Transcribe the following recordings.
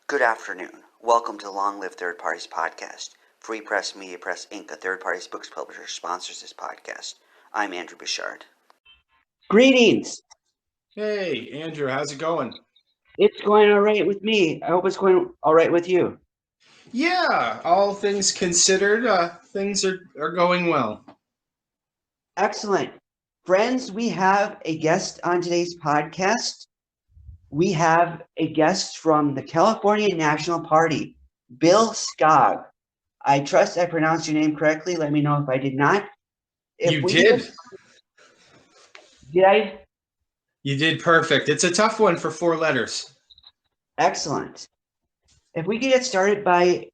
Good afternoon. Welcome to the Long Live Third Parties podcast. Free Press Media Press Inc., a third parties books publisher, sponsors this podcast. I'm Andrew Bouchard. Greetings. Hey, Andrew, how's it going? It's going all right with me. I hope it's going all right with you. Yeah, all things considered, things are going well. Excellent. Friends, we have a guest on today's podcast. We have a guest from the California National Party, Bill Skog. I trust I pronounced your name correctly. Let me know if I did not. You did. Did I? You did perfect. It's a tough one for 4 letters. Excellent. If we could get started by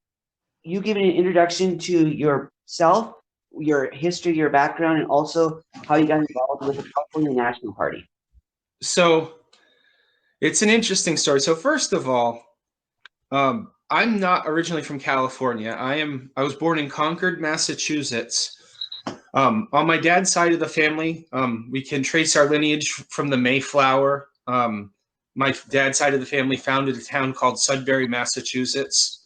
you giving an introduction to yourself, your history, your background, and also how you got involved with the California National Party. So, it's an interesting story. So, first of all, I'm not originally from California. I was born in Concord, Massachusetts. On my dad's side of the family, we can trace our lineage from the Mayflower. My dad's side of the family founded a town called Sudbury, Massachusetts.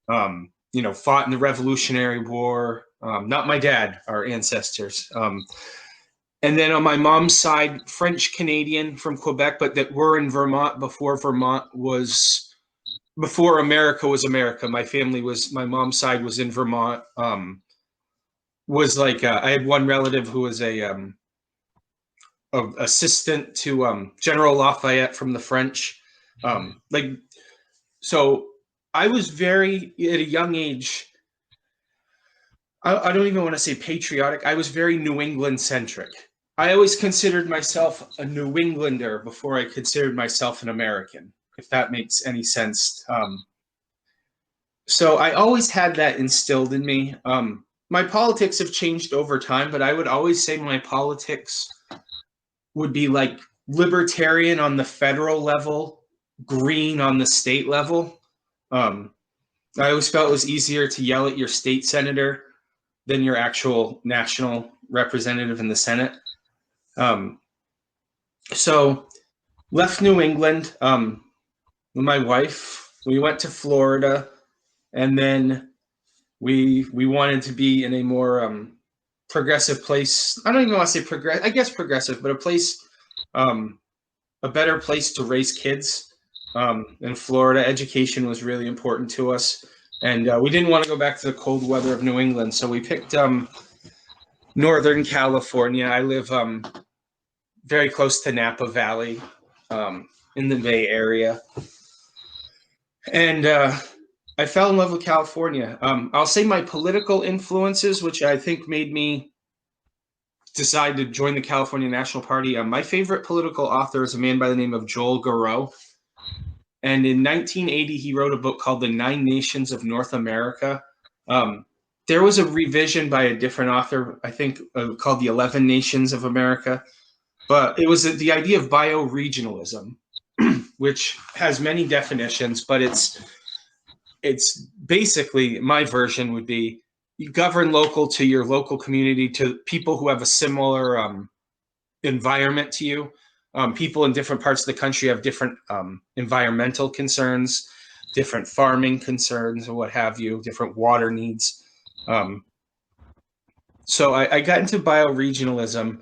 Fought in the Revolutionary War. Not my dad, our ancestors. And then on my mom's side, French Canadian from Quebec, but that were in Vermont before America was America. My mom's side was in Vermont. I had one relative who was a assistant to General Lafayette from the French. So I was very, at a young age, I don't even want to say patriotic. I was very New England centric. I always considered myself a New Englander before I considered myself an American, if that makes any sense. So I always had that instilled in me. My politics have changed over time, but I would always say my politics would be like libertarian on the federal level, green on the state level. I always felt it was easier to yell at your state senator than your actual national representative in the Senate. So left New England with my wife. We went to Florida, and then we wanted to be in a more progressive place. I don't even want to say progressive. I guess progressive, but a place, a better place to raise kids. In Florida, education was really important to us, and we didn't want to go back to the cold weather of New England, so we picked Northern California. I live very close to Napa Valley, in the Bay Area, and I fell in love with California. I'll say my political influences, which I think made me decide to join the California National Party. My favorite political author is a man by the name of Joel Garreau. And in 1980, he wrote a book called The 9 Nations of North America. There was a revision by a different author, I think, called The 11 Nations of America. But it was the idea of bioregionalism, which has many definitions, but it's basically, my version would be, you govern local to your local community, to people who have a similar environment to you. People in different parts of the country have different environmental concerns, different farming concerns, or what have you, different water needs. So I got into bioregionalism,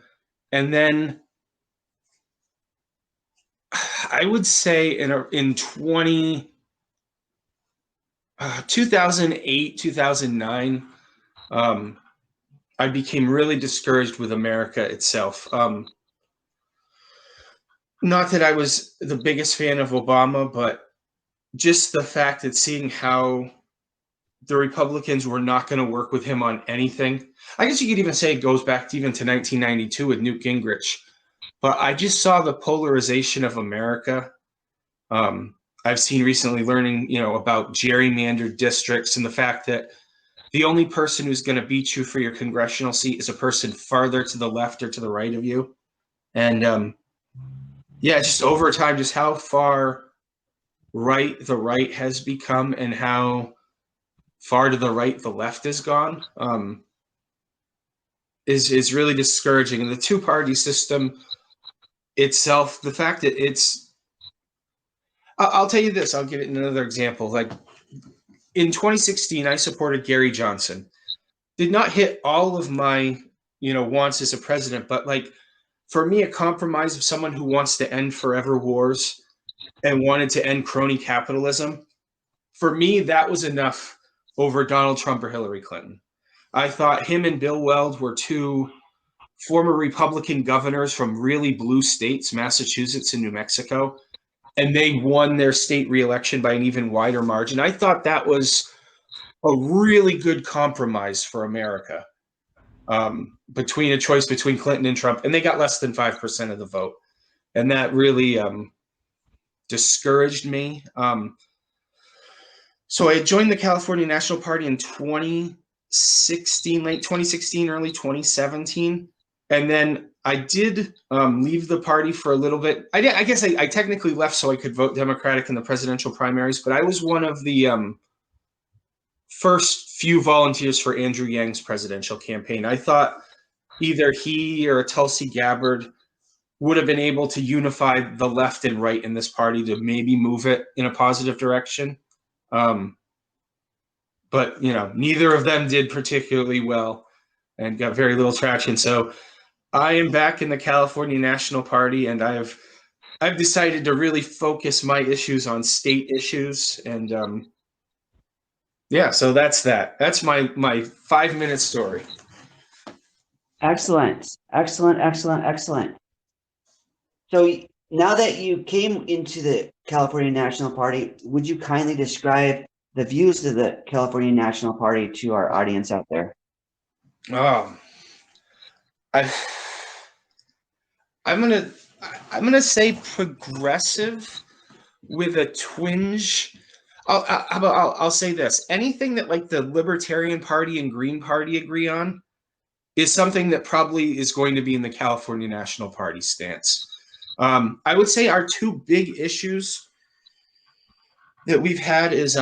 and then I would say in 2008, 2009, I became really discouraged with America itself. Not that I was the biggest fan of Obama, but just the fact that seeing how the Republicans were not going to work with him on anything. I guess you could even say it goes back to even to 1992 with Newt Gingrich. But I just saw the polarization of America. I've seen recently learning, about gerrymandered districts and the fact that the only person who's going to beat you for your congressional seat is a person farther to the left or to the right of you. And just over time, just how far right the right has become and how far to the right the left has gone is really discouraging. And the two-party system itself, the fact that I'll tell you this. I'll give it another example. Like in 2016, I supported Gary Johnson. Did not hit all of my, wants as a president, but like for me, a compromise of someone who wants to end forever wars and wanted to end crony capitalism, for me, that was enough over Donald Trump or Hillary Clinton. I thought him and Bill Weld were two former Republican governors from really blue states, Massachusetts and New Mexico, and they won their state reelection by an even wider margin. I thought that was a really good compromise for America, between a choice between Clinton and Trump, and they got less than 5% of the vote, and that really discouraged me. So I joined the California National Party in 2016, late 2016, early 2017, and then I did leave the party for a little bit. I guess I technically left so I could vote Democratic in the presidential primaries, but I was one of the first few volunteers for Andrew Yang's presidential campaign. I thought either he or Tulsi Gabbard would have been able to unify the left and right in this party to maybe move it in a positive direction. But neither of them did particularly well and got very little traction. So I am back in the California National Party, and I've decided to really focus my issues on state issues. And so that's that. That's my 5-minute story. Excellent. So now that you came into the California National Party, would you kindly describe the views of the California National Party to our audience out there? I'm gonna say progressive with a twinge. I'll say this: anything that like the Libertarian Party and Green Party agree on is something that probably is going to be in the California National Party stance. I would say our two big issues that we've had is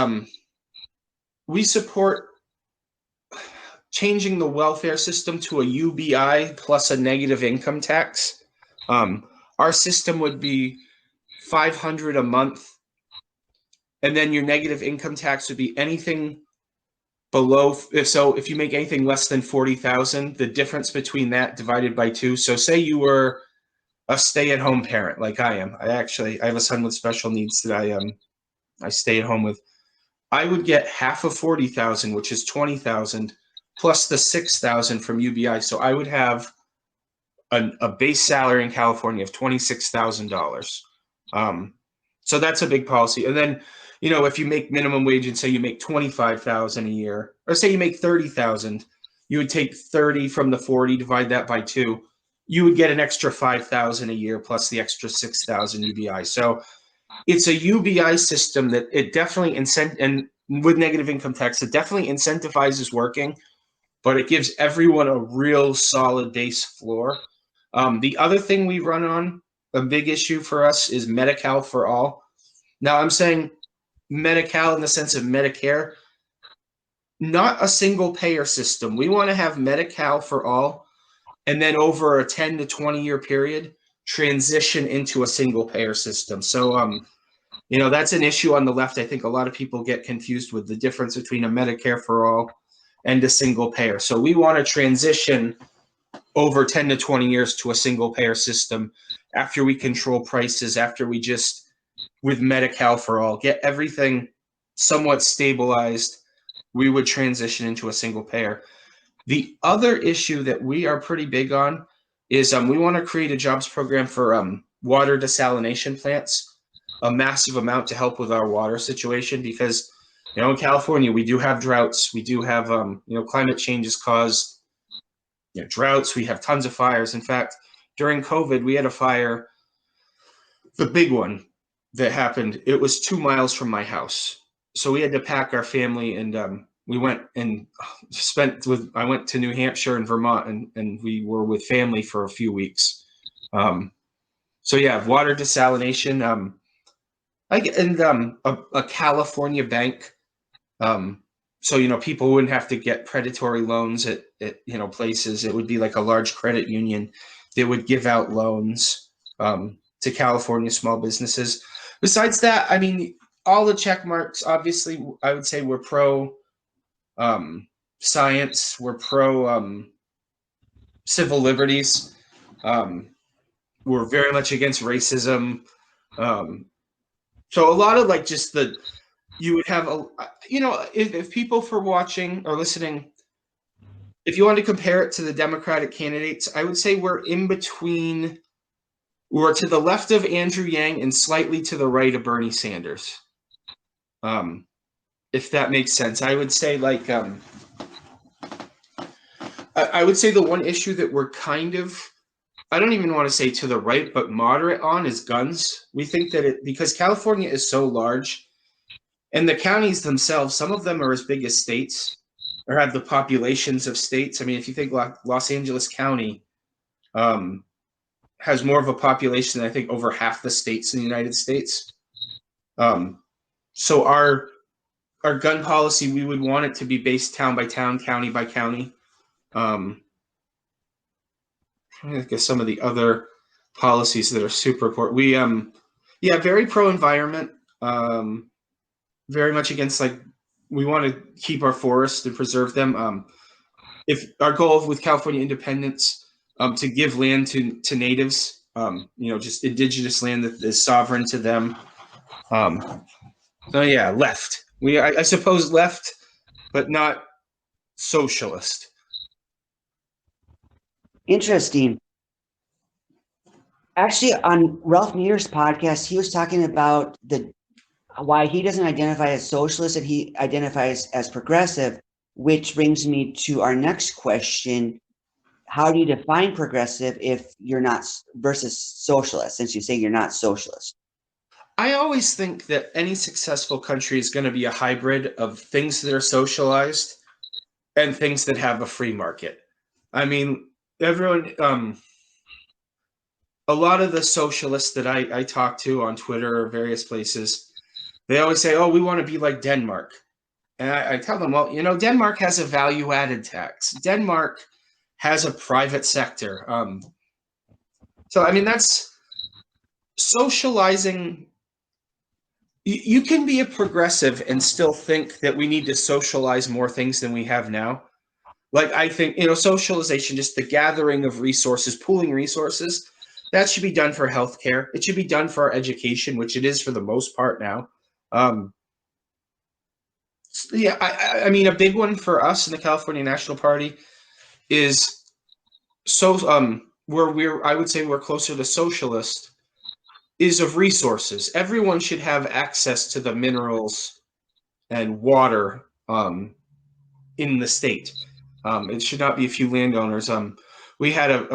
we support changing the welfare system to a UBI plus a negative income tax. Our system would be $500 a month, and then your negative income tax would be anything below. If you make anything less than $40,000, the difference between that divided by 2. So say you were a stay-at-home parent like I am. I have a son with special needs that I stay at home with. I would get half of $40,000, which is $20,000, plus the $6,000 from UBI. So I would have a base salary in California of $26,000. So that's a big policy. And then, if you make minimum wage and say you make $25,000 a year, or say you make $30,000, you would take 30 from the 40, divide that by 2. You would get an extra $5,000 a year plus the extra $6,000 UBI. So it's a UBI system that it definitely and with negative income tax, it definitely incentivizes working, but it gives everyone a real solid base floor. The other thing we run on, a big issue for us, is Medi-Cal for all. Now I'm saying Medi-Cal in the sense of Medicare, not a single payer system. We want to have Medi-Cal for all, and then over a 10 to 20 year period, transition into a single payer system. So, that's an issue on the left. I think a lot of people get confused with the difference between a Medicare for all and a single payer. So we want to transition over 10 to 20 years to a single payer system after we control prices, after we just, with Medi-Cal for all, get everything somewhat stabilized, we would transition into a single payer. The other issue that we are pretty big on is we want to create a jobs program for water desalination plants, a massive amount to help with our water situation, because in California we do have droughts, we do have climate change has caused droughts, we have tons of fires. In fact, during COVID we had a fire, the big one that happened, it was 2 miles from my house, so we had to pack our family and we went and I went to New Hampshire and Vermont, and we were with family for a few weeks. So yeah, water desalination, a California bank. So, people wouldn't have to get predatory loans at places. It would be like a large credit union that would give out loans to California small businesses. Besides that, I mean, all the check marks, obviously, I would say we're pro science, we're pro civil liberties. We're very much against racism. So a lot of like just you would have if people for watching or listening, if you want to compare it to the Democratic candidates, I would say we're in between. We're to the left of Andrew Yang and slightly to the right of Bernie Sanders. If that makes sense, I would say like I would say the one issue that we're kind of, I don't even want to say to the right, but moderate on is guns. We think that because California is so large and the counties themselves, some of them are as big as states or have the populations of states. I mean, if you think Los Angeles County has more of a population than I think over half the states in the United States. So our gun policy, we would want it to be based town by town, county by county. I guess some of the other policies that are super important. We, very pro-environment, very much against, like, we want to keep our forests and preserve them. If our goal with California independence, to give land to natives, just indigenous land that is sovereign to them. So yeah, left. I suppose left, but not socialist. Interesting. Actually, on Ralph Nader's podcast, he was talking about why he doesn't identify as socialist and he identifies as progressive, which brings me to our next question. How do you define progressive if you're not versus socialist, since you say you're not socialist? I always think that any successful country is going to be a hybrid of things that are socialized and things that have a free market. I mean, everyone, a lot of the socialists that I talk to on Twitter or various places, they always say, oh, we want to be like Denmark. And I tell them, well, Denmark has a value-added tax. Denmark has a private sector. So, I mean, that's socializing. You can be a progressive and still think that we need to socialize more things than we have now. Like, I think, socialization, just the gathering of resources, pooling resources, that should be done for healthcare. It should be done for our education, which it is for the most part now. I mean, a big one for us in the California National Party is where I would say we're closer to socialist, is of resources. Everyone should have access to the minerals and water in the state. It should not be a few landowners. We had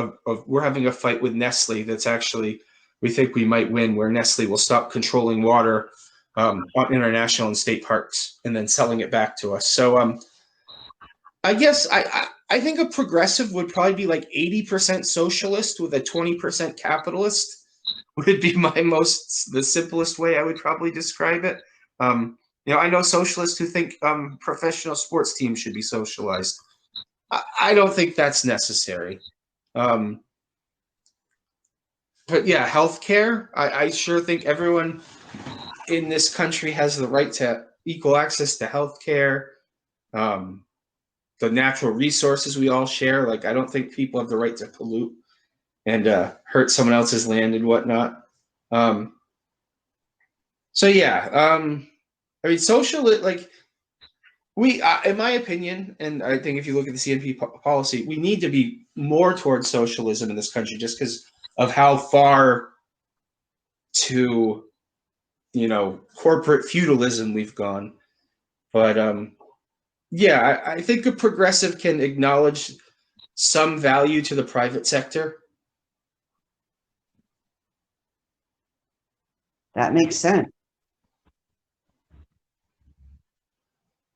we're having a fight with Nestle that's actually, we think we might win, where Nestle will stop controlling water on international and state parks and then selling it back to us. So I guess I think a progressive would probably be like 80% socialist with a 20% capitalist. Would be the simplest way I would probably describe it. I know socialists who think professional sports teams should be socialized. I don't think that's necessary. But yeah, healthcare. I sure think everyone in this country has the right to equal access to healthcare. The natural resources we all share. Like, I don't think people have the right to pollute and hurt someone else's land and whatnot. So yeah, I mean, in my opinion, and I think if you look at the CNP policy, we need to be more towards socialism in this country just because of how far to, corporate feudalism we've gone. But I think a progressive can acknowledge some value to the private sector. That makes sense.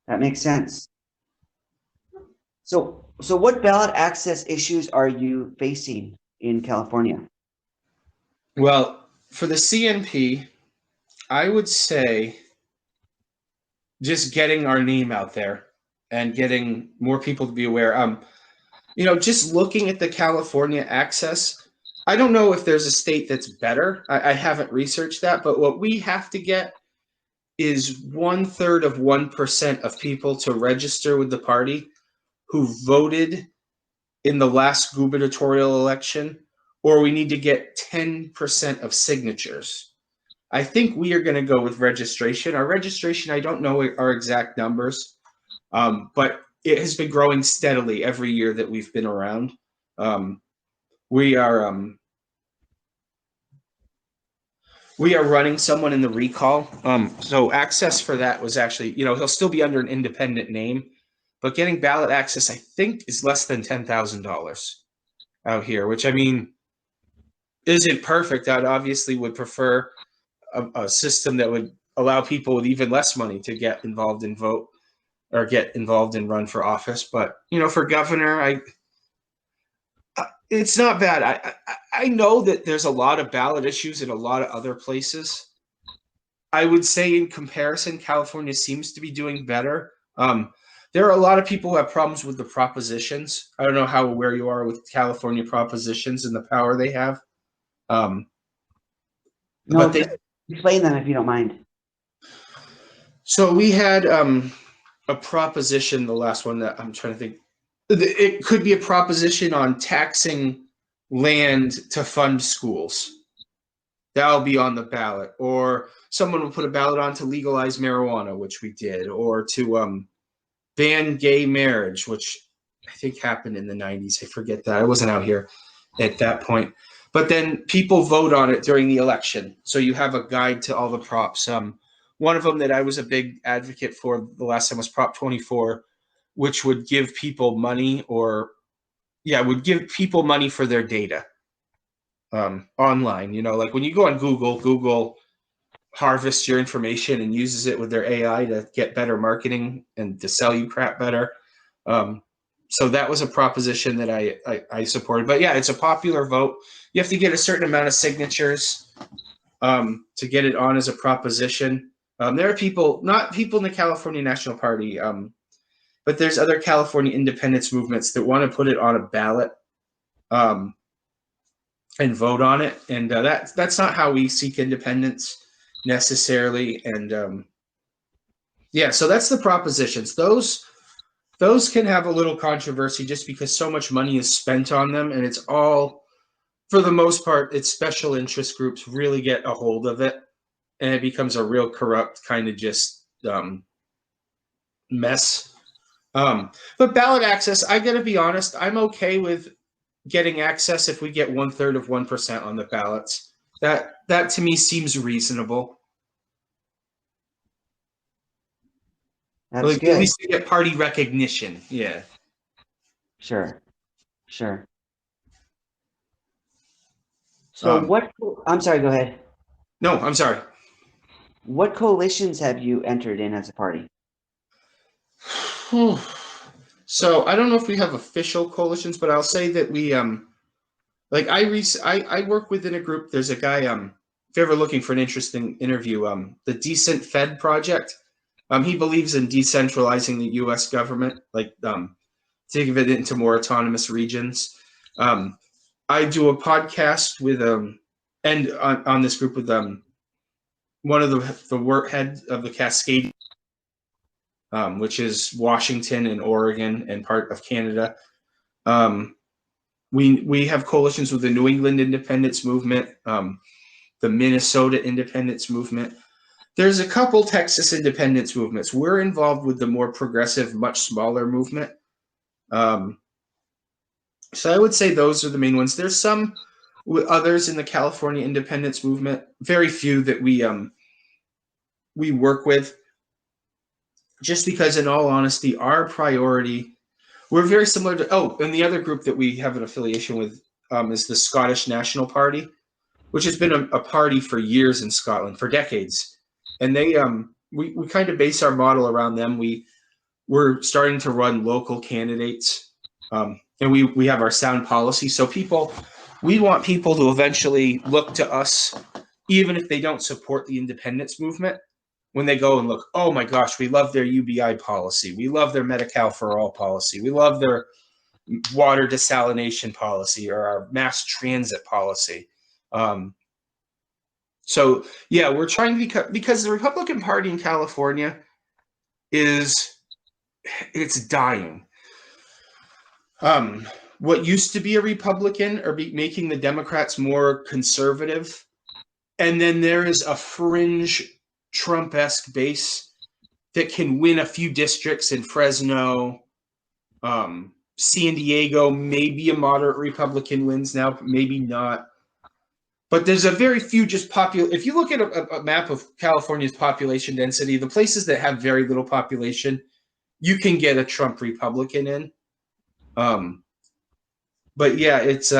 That makes sense. So what ballot access issues are you facing in California? Well, for the CNP, I would say just getting our name out there and getting more people to be aware. Just looking at the California access, I don't know if there's a state that's better. I haven't researched that, but what we have to get is 1/3 of 1% of people to register with the party who voted in the last gubernatorial election, or we need to get 10% of signatures. I think we are going to go with registration. Our registration, I don't know our exact numbers, but it has been growing steadily every year that we've been around. We are running someone in the recall. So access for that was actually, he'll still be under an independent name, but getting ballot access, I think, is less than $10,000 out here, which, I mean, isn't perfect. I obviously would prefer a system that would allow people with even less money to get involved in vote or get involved and run for office. But, for governor, it's not bad. I know that there's a lot of ballot issues in a lot of other places. I would say in comparison, California seems to be doing better. There are a lot of people who have problems with the propositions. I don't know how aware you are with California propositions and the power they have. No, explain them if you don't mind. So we had a proposition, the last one that I'm trying to think. It could be a proposition on taxing land to fund schools. That'll be on the ballot. Or someone will put a ballot on to legalize marijuana, which we did, or to ban gay marriage, which I think happened in the 90s. I forget that. I wasn't out here at that point. But then people vote on it during the election. So you have a guide to all the props. One of them that I was a big advocate for the last time was Prop 24, which would give people money would give people money for their data online. Like when you go on Google harvests your information and uses it with their AI to get better marketing and to sell you crap better. So that was a proposition that I supported. But yeah, it's a popular vote. You have to get a certain amount of signatures to get it on as a proposition. There are people, not people in the California National Party, but there's other California independence movements that want to put it on a ballot and vote on it. And that's not how we seek independence necessarily. And so that's the propositions. Those can have a little controversy just because so much money is spent on them, and it's all, for the most part, it's special interest groups really get a hold of it, and it becomes a real corrupt kind of just mess. But ballot access, I got to be honest, I'm okay with getting access if we get 1/3 of 1% on the ballots. That to me seems reasonable. That's good. At least you get party recognition. Yeah. Sure. So I'm sorry, go ahead. No, I'm sorry. What coalitions have you entered in as a party? So I don't know if we have official coalitions, but I'll say that we I work within a group. There's a guy, if you're ever looking for an interesting interview, the Decent Fed Project. He believes in decentralizing the U.S. government, taking it into more autonomous regions. I do a podcast with and on this group with one of the work heads of the Cascade, which is Washington and Oregon and part of Canada. We have coalitions with the New England Independence Movement, the Minnesota Independence Movement. There's a couple Texas independence movements. We're involved with the more progressive, much smaller movement. So I would say those are the main ones. There's some others in the California independence movement, very few that we work with, just because, in all honesty, our priority, we're very similar to, and the other group that we have an affiliation with is the Scottish National Party, which has been a party for years in Scotland, for decades. And they, we kind of base our model around them. We're starting to run local candidates, and we have our sound policy. So we want people to eventually look to us, even if they don't support the independence movement, when they go and look, oh my gosh, we love their UBI policy. We love their Medi-Cal for all policy. We love their water desalination policy or our mass transit policy. So yeah, we're trying to because the Republican Party in California it's dying. What used to be a Republican are making the Democrats more conservative. And then there is a fringe Trump-esque base that can win a few districts in Fresno, San Diego, maybe a moderate Republican wins now, maybe not. But there's a very few just if you look at a map of California's population density, the places that have very little population, you can get a Trump Republican in. But yeah, it's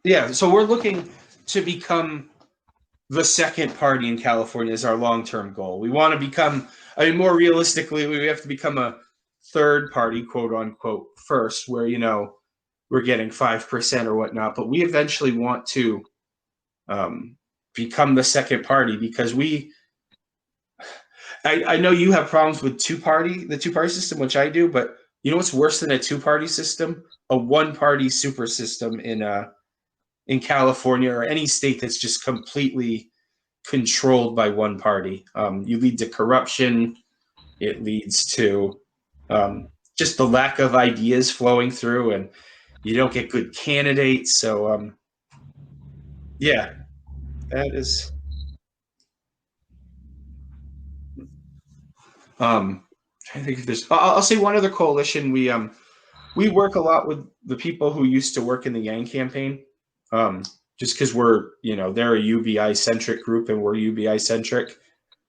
yeah, so we're looking to become the second party in California is our long-term goal. We want to become, I mean, more realistically, we have to become a third party, quote unquote, first, where, you know, we're getting 5% or whatnot, but we eventually want to become the second party because I know you have problems with the two-party system, which I do, but you know what's worse than a two-party system? A one-party super system in California or any state that's just completely controlled by one party. You lead to corruption. It leads to just the lack of ideas flowing through, and you don't get good candidates. So, yeah, that is. I think if there's, I'll say one other coalition. We work a lot with the people who used to work in the Yang campaign. Just because we're, you know, they're a UBI centric group and we're UBI centric.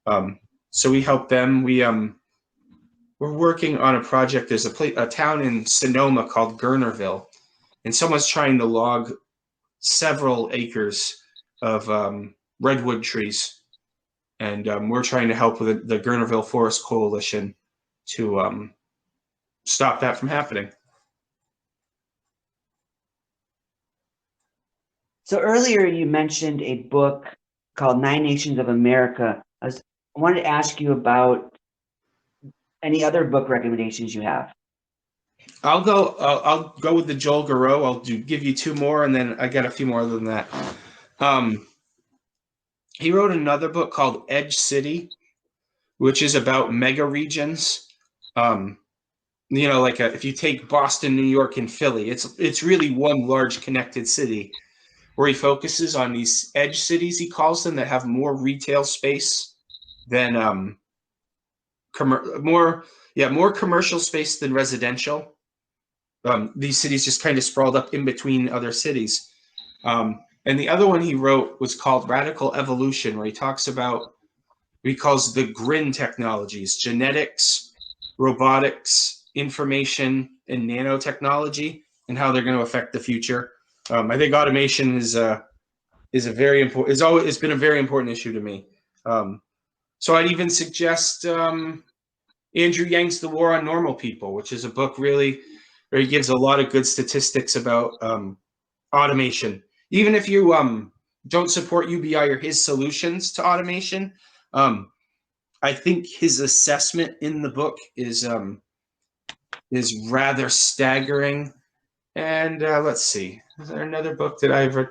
So we help them. We're working on a project. There's a town in Sonoma called Garreau, and someone's trying to log several acres of redwood trees. And we're trying to help with the Garreau Forest Coalition to stop that from happening. So earlier you mentioned a book called 9 Nations of America. I wanted to ask you about any other book recommendations you have. I'll go with the Joel Garreau. I'll give you two more, and then I got a few more other than that. He wrote another book called Edge City, which is about mega regions. You know, like if you take Boston, New York, and Philly, it's really one large connected city, where he focuses on these edge cities, he calls them, that have more retail space than more commercial space than residential. These cities just kind of sprawled up in between other cities. And the other one he wrote was called Radical Evolution, where he talks about, he calls the GRIN technologies: genetics, robotics, information, and nanotechnology, and how they're going to affect the future. I think automation is a very important. It's been a very important issue to me. So I'd even suggest Andrew Yang's The War on Normal People, which is a book really where he gives a lot of good statistics about automation. Even if you don't support UBI or his solutions to automation, I think his assessment in the book is rather staggering. And let's see, is there another book that I've read?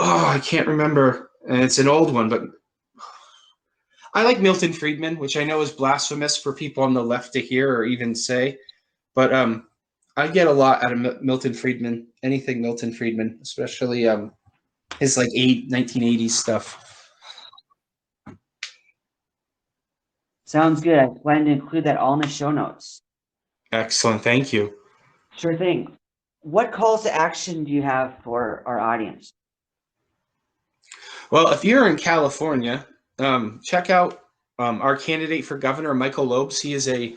Oh, I can't remember. And it's an old one, but I like Milton Freidman, which I know is blasphemous for people on the left to hear or even say. But I get a lot out of Milton Freidman, anything Milton Freidman, especially his like 1980s stuff. Sounds good. I plan to include that all in the show notes. Excellent. Thank you. Sure thing. What calls to action do you have for our audience? Well, if you're in California, check out our candidate for governor, Michael Lopes. He is a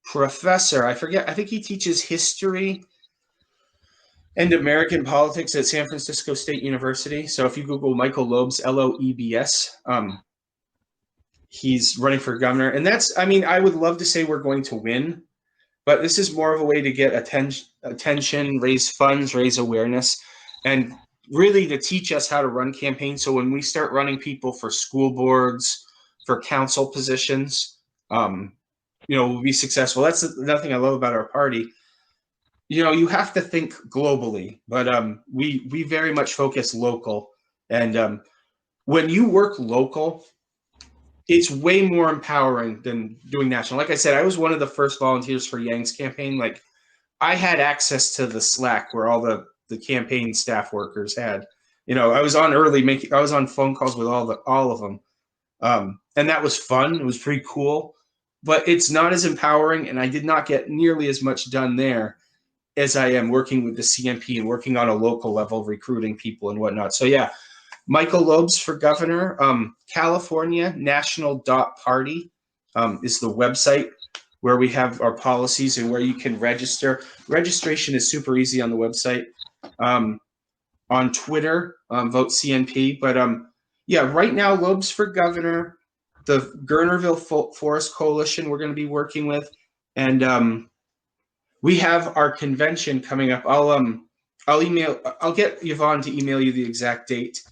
professor. I think he teaches history and American politics at San Francisco State University. So if you Google Michael Lopes, Loebs, he's running for governor. And I would love to say we're going to win, but this is more of a way to get attention, raise funds, raise awareness, and really to teach us how to run campaigns. So when we start running people for school boards, for council positions, will be successful. That's another thing I love about our party. You have to think globally, but we very much focus local. And when you work local, it's way more empowering than doing national. Like I said, I was one of the first volunteers for Yang's campaign. Like, I had access to the Slack where all the campaign staff workers had. I was on early I was on phone calls with all of them. And that was fun. It was pretty cool, but it's not as empowering. And I did not get nearly as much done there as I am working with the CNP and working on a local level, recruiting people and whatnot. So yeah, Michael Lopes for governor. California National Party is the website where we have our policies and where you can register. Registration is super easy on the website. On Twitter, vote CNP. But yeah, right now, Lopes for governor, the Gurnerville Forest Coalition we're going to be working with, and we have our convention coming up. I'll get Yvonne to email you the exact date.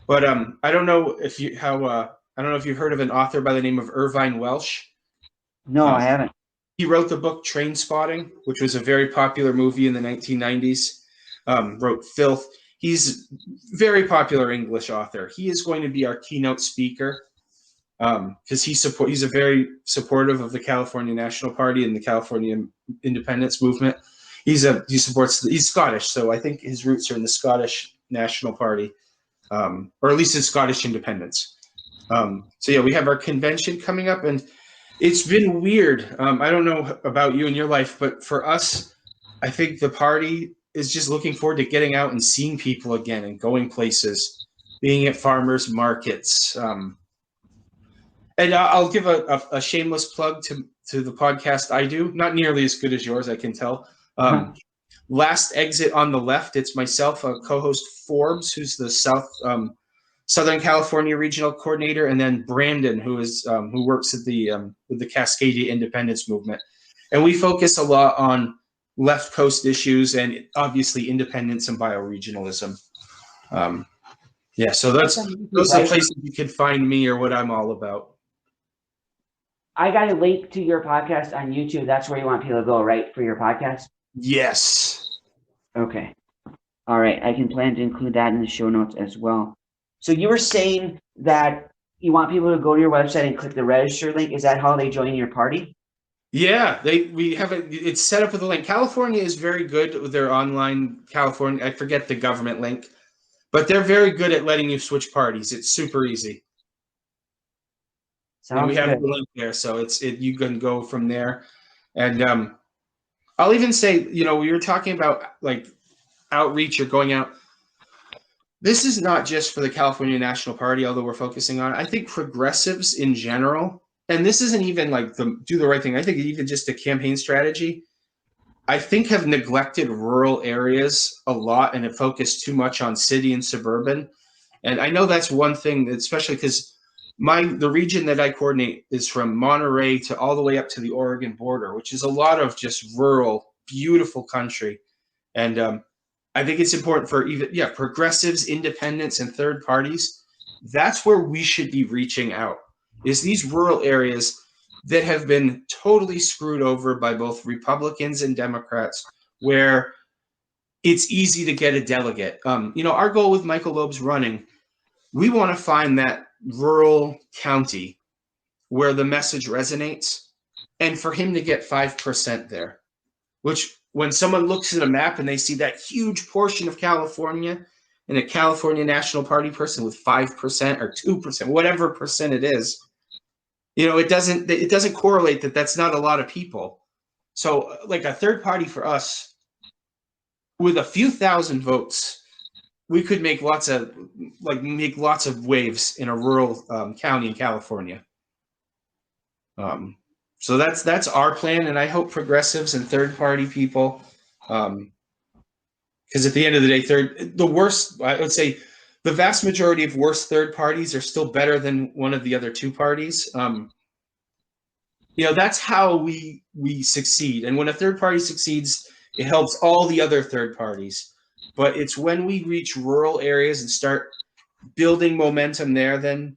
But I don't know if you've heard of an author by the name of Irvine Welsh. No, I haven't. He wrote the book Trainspotting, which was a very popular movie in the 1990s. Wrote Filth. He's a very popular English author. He is going to be our keynote speaker because he's a very supportive of the California National Party and the California independence movement. He's Scottish, so I think his roots are in the Scottish National Party, or at least in Scottish independence. So yeah, we have our convention coming up, and it's been weird. I don't know about you and your life, but for us, I think the party is just looking forward to getting out and seeing people again and going places, being at farmers markets. And I'll give a shameless plug to the podcast I do. Not nearly as good as yours, I can tell. Last Exit on the Left. It's myself, co-host Forbes, who's the Southern California regional coordinator, and then Brandon, who works at with the Cascadia Independence Movement. And we focus a lot on left coast issues and obviously independence and bioregionalism. Yeah, so those are places you can find me or what I'm all about. I got a link to your podcast on YouTube. That's where you want people to go, right, for your podcast? Yes. Okay. All right. I can plan to include that in the show notes as well. So you were saying that you want people to go to your website and click the register link. Is that how they join your party? Yeah, it's set up with a link. California is very good with their online California. I forget the government link, but they're very good at letting you switch parties. It's super easy. And we have the link there, so you can go from there. And I'll even say, we were talking about like outreach or going out. This is not just for the California National Party, although we're focusing on it. I think progressives in general, and this isn't even like do the right thing. I think even just a campaign strategy, I think have neglected rural areas a lot and have focused too much on city and suburban. And I know that's one thing, especially because the region that I coordinate is from Monterey to all the way up to the Oregon border, which is a lot of just rural, beautiful country. And I think it's important for progressives, independents, and third parties. That's where we should be reaching out, is these rural areas that have been totally screwed over by both Republicans and Democrats, where it's easy to get a delegate. Our goal with Michael Lopes running, we want to find that rural county where the message resonates, and for him to get 5% there, which when someone looks at a map and they see that huge portion of California and a California National Party person with 5% or 2%, whatever percent it is, it doesn't correlate that's not a lot of people. So like a third party for us with a few thousand votes, we could make lots of waves in a rural county in California. So that's our plan, and I hope progressives and third party people, because at the end of the day, I would say the vast majority of worst third parties are still better than one of the other two parties. That's how we succeed, and when a third party succeeds, it helps all the other third parties. But it's when we reach rural areas and start building momentum there, then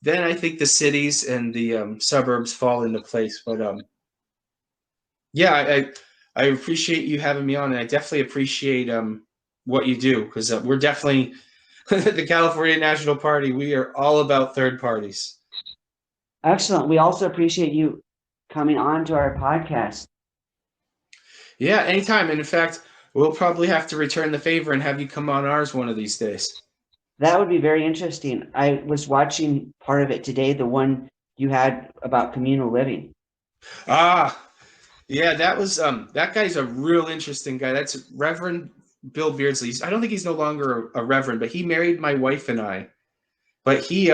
I think the cities and the suburbs fall into place. But Yeah, I appreciate you having me on, and I definitely appreciate what you do, because we're definitely the California National Party. We are all about third parties. Excellent. We also appreciate you coming on to our podcast. Yeah, anytime. And in fact, we'll probably have to return the favor and have you come on ours one of these days. That would be very interesting. I was watching part of it today, the one you had about communal living. Ah, yeah, that was that guy's a real interesting guy. That's Reverend Bill Beardsley. I don't think he's no longer a reverend, but he married my wife and I. But he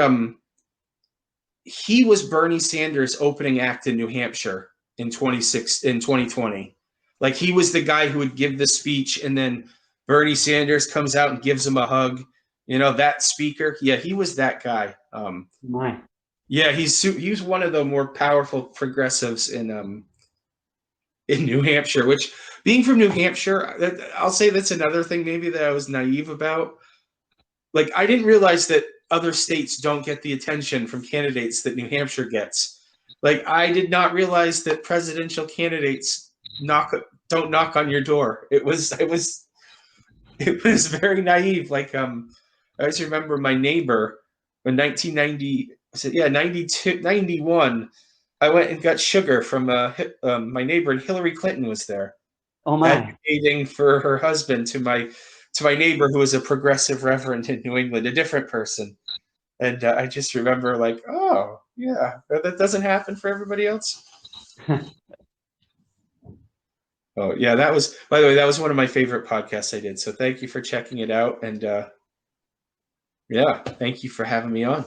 was Bernie Sanders' opening act in New Hampshire in 2020. Like, he was the guy who would give the speech, and then Bernie Sanders comes out and gives him a hug. You know, that speaker. Yeah, he was that guy. My. Yeah, he's one of the more powerful progressives in New Hampshire. Which, being from New Hampshire, I'll say that's another thing maybe that I was naive about. Like, I didn't realize that other states don't get the attention from candidates that New Hampshire gets. Like, I did not realize that presidential candidates don't knock on your door. It was very naive. Like, I just remember my neighbor in 1990, 92, 91, I went and got sugar from my neighbor, and Hillary Clinton was there. Oh my. Advocating for her husband to my neighbor, who was a progressive reverend in New England, a different person. And I just remember, like, oh, yeah, that doesn't happen for everybody else. Oh, yeah, by the way, that was one of my favorite podcasts I did. So thank you for checking it out. And yeah, thank you for having me on.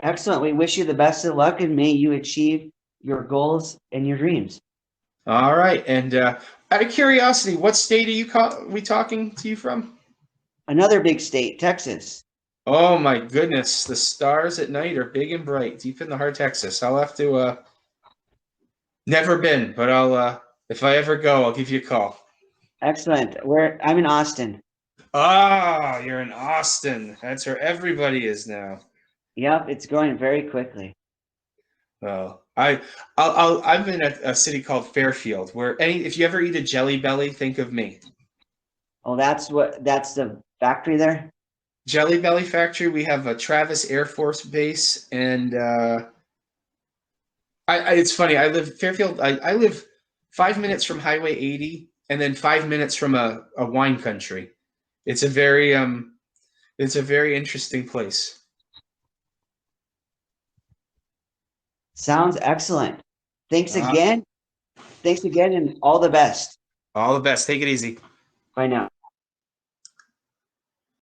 Excellent. We wish you the best of luck, and may you achieve your goals and your dreams. All right. And out of curiosity, what state are we talking to you from? Another big state, Texas. Oh my goodness, the stars at night are big and bright, deep in the heart of Texas. I'll have to never been, but I'll if I ever go, I'll give you a call. Excellent. I'm in Austin. Ah, you're in Austin. That's where everybody is now. Yep, it's going very quickly. Well, I'm in a city called Fairfield, where if you ever eat a Jelly Belly, think of me. Oh, that's the factory there? Jelly Belly factory. We have a Travis Air Force Base, and it's funny. I live Fairfield. I live 5 minutes from Highway 80, and then 5 minutes from a wine country. It's a very interesting place. Sounds excellent. Thanks again. Thanks again, and all the best. All the best. Take it easy. Bye now.